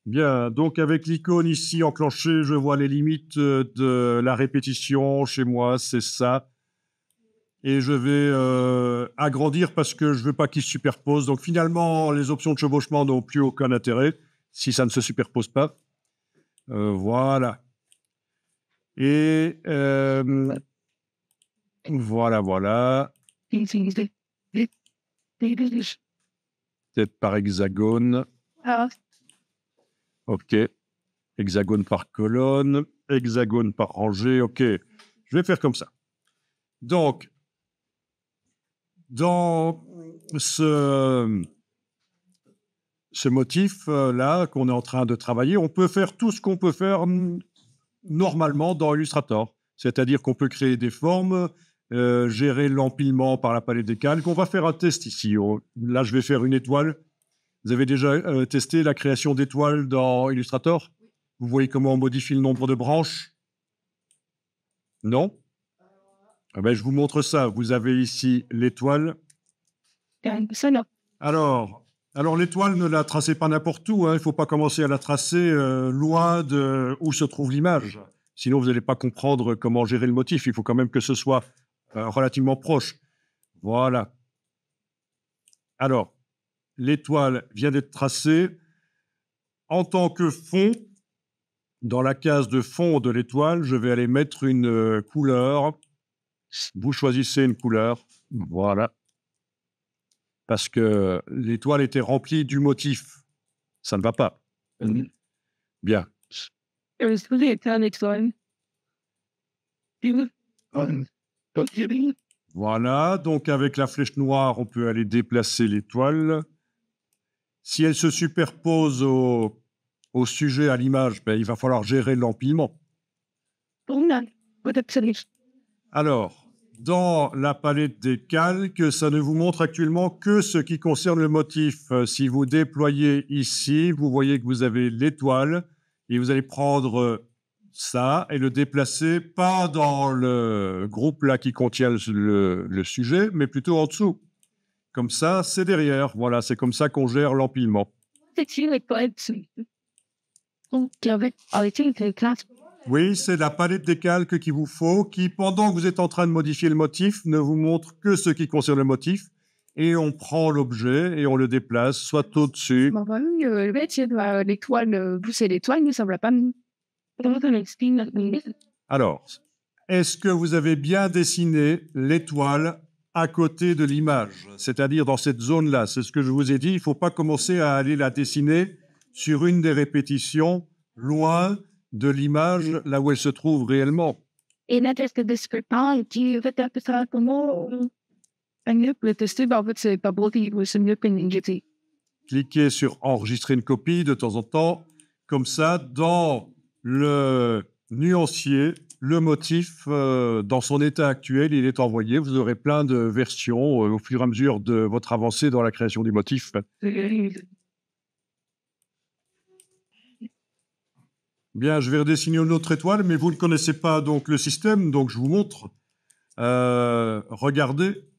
Bien, donc avec l'icône ici enclenchée, je vois les limites de la répétition. Chez moi, c'est ça. Et je vais agrandir parce que je ne veux pas qu'ils se superposent. Donc finalement, les options de chevauchement n'ont plus aucun intérêt si ça ne se superpose pas. Voilà. Et voilà. Peut-être par hexagone. OK. Hexagone par colonne, hexagone par rangée. OK. Je vais faire comme ça. Donc, dans ce motif-là qu'on est en train de travailler, on peut faire tout ce qu'on peut faire normalement dans Illustrator. C'est-à-dire qu'on peut créer des formes, gérer l'empilement par la palette des calques. On va faire un test ici. Là, je vais faire une étoile. Vous avez déjà testé la création d'étoiles dans Illustrator? Vous voyez comment on modifie le nombre de branches? Non? Ah ben, je vous montre ça. Vous avez ici l'étoile. Alors l'étoile, ne la tracez pas n'importe où. Il ne faut pas commencer à la tracer loin de où se trouve l'image. Sinon, vous n'allez pas comprendre comment gérer le motif. Il faut quand même que ce soit relativement proche. Voilà. Alors, l'étoile vient d'être tracée. En tant que fond, dans la case de fond de l'étoile, je vais aller mettre une couleur. Vous choisissez une couleur. Voilà. Parce que l'étoile était remplie du motif. Ça ne va pas. Bien. Voilà, donc avec la flèche noire, on peut aller déplacer l'étoile. Si elle se superpose au sujet, à l'image, ben, il va falloir gérer l'empilement. Alors, dans la palette des calques, ça ne vous montre actuellement que ce qui concerne le motif. Si vous déployez ici, vous voyez que vous avez l'étoile et vous allez prendre ça et le déplacer pas dans le groupe là qui contient le sujet, mais plutôt en dessous. Comme ça, c'est derrière. Voilà, c'est comme ça qu'on gère l'empilement. Oui, c'est la palette des calques qu'il vous faut, qui, pendant que vous êtes en train de modifier le motif, ne vous montre que ce qui concerne le motif. Et on prend l'objet et on le déplace, soit au-dessus. L'étoile, pousser l'étoile, mais ça ne va pas. Alors, est-ce que vous avez bien dessiné l'étoile à côté de l'image, c'est-à-dire dans cette zone-là? C'est ce que je vous ai dit, il ne faut pas commencer à aller la dessiner sur une des répétitions, loin de l'image, là où elle se trouve réellement. Et là, est-ce que discrépant, tu veux faire ça comment? Le tester, en fait, c'est pas beau, c'est mieux que l'injecter. Cliquez sur enregistrer une copie de temps en temps, comme ça, dans le nuancier, le motif, dans son état actuel, il est envoyé. Vous aurez plein de versions au fur et à mesure de votre avancée dans la création du motif. Bien, je vais redessiner une autre étoile, mais vous ne connaissez pas donc le système, donc je vous montre. Regardez.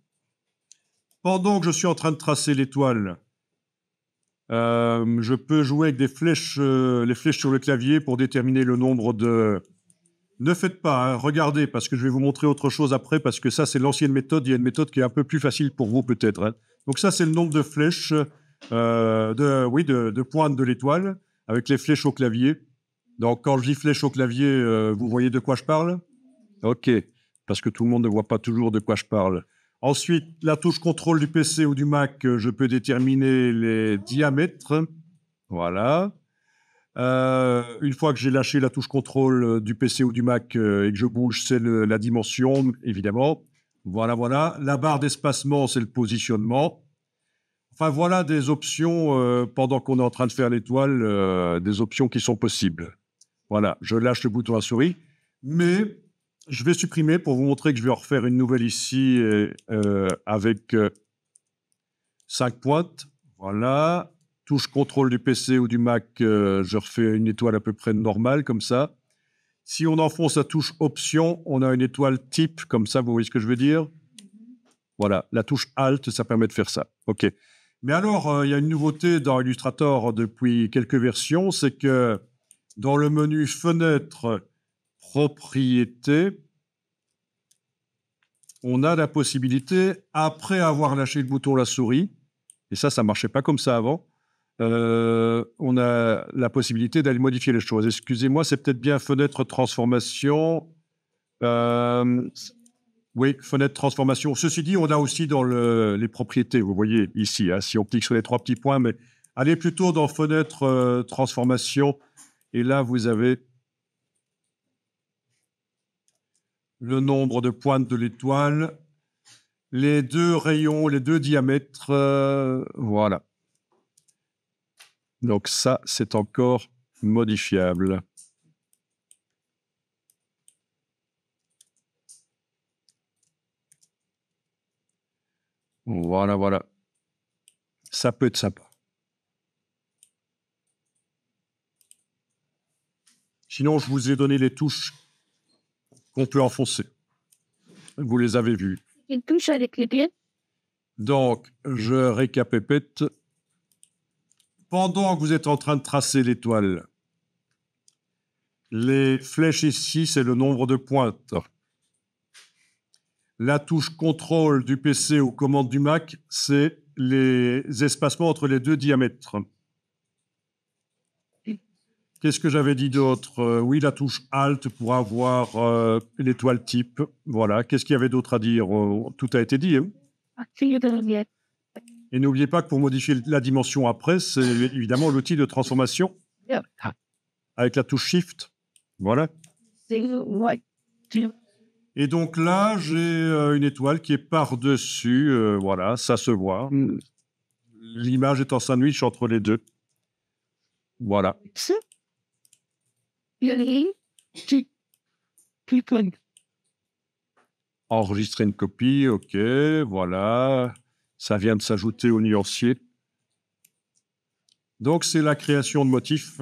Pendant que je suis en train de tracer l'étoile, je peux jouer avec des flèches, les flèches sur le clavier pour déterminer le nombre de... Ne faites pas, hein, regardez, parce que je vais vous montrer autre chose après, parce que ça, c'est l'ancienne méthode. Il y a une méthode qui est un peu plus facile pour vous, peut-être. Hein. Donc ça, c'est le nombre de flèches, de pointes de l'étoile, avec les flèches au clavier. Donc, quand je dis flèche au clavier, vous voyez de quoi je parle? OK, parce que tout le monde ne voit pas toujours de quoi je parle. Ensuite, la touche contrôle du PC ou du Mac, je peux déterminer les diamètres. Voilà. Une fois que j'ai lâché la touche contrôle du PC ou du Mac et que je bouge, c'est la dimension, évidemment. Voilà. La barre d'espacement, c'est le positionnement. Enfin, voilà des options, pendant qu'on est en train de faire l'étoile, des options qui sont possibles. Voilà, je lâche le bouton à souris. Mais je vais supprimer pour vous montrer que je vais en refaire une nouvelle ici avec 5 pointes. Voilà. Touche contrôle du PC ou du Mac, je refais une étoile à peu près normale, comme ça. Si on enfonce la touche option, on a une étoile type, comme ça, vous voyez ce que je veux dire? Voilà, la touche Alt, ça permet de faire ça. OK. Mais alors, il y a une nouveauté dans Illustrator depuis quelques versions, c'est que dans le menu Fenêtre, Propriétés, on a la possibilité, après avoir lâché le bouton la souris, et ça ne marchait pas comme ça avant, on a la possibilité d'aller modifier les choses. Excusez-moi, c'est peut-être bien Fenêtre Transformation. Oui, Fenêtre Transformation. Ceci dit, on a aussi dans les propriétés, vous voyez ici, hein, si on clique sur les 3 petits points, mais allez plutôt dans Fenêtre Transformation, et là, vous avez le nombre de pointes de l'étoile, les 2 rayons, les 2 diamètres, voilà. Donc ça, c'est encore modifiable. Voilà, voilà. Ça peut être sympa. Sinon, je vous ai donné les touches qu'on peut enfoncer. Vous les avez vues. Une touche avec les pieds. Donc, je récapépète. Pendant que vous êtes en train de tracer l'étoile, les flèches ici, c'est le nombre de pointes. La touche contrôle du PC ou commande du Mac, c'est les espacements entre les 2 diamètres. Qu'est-ce que j'avais dit d'autre? Oui, la touche Alt pour avoir l'étoile type. Voilà. Qu'est-ce qu'il y avait d'autre à dire? Tout a été dit. Hein, et n'oubliez pas que pour modifier la dimension après, c'est évidemment l'outil de transformation avec la touche Shift. Voilà. Et donc là, j'ai une étoile qui est par-dessus. Voilà, ça se voit. L'image est en sandwich entre les deux. Voilà. Enregistrer une copie, OK, voilà. Ça vient de s'ajouter au nuancier. Donc, c'est la création de motifs.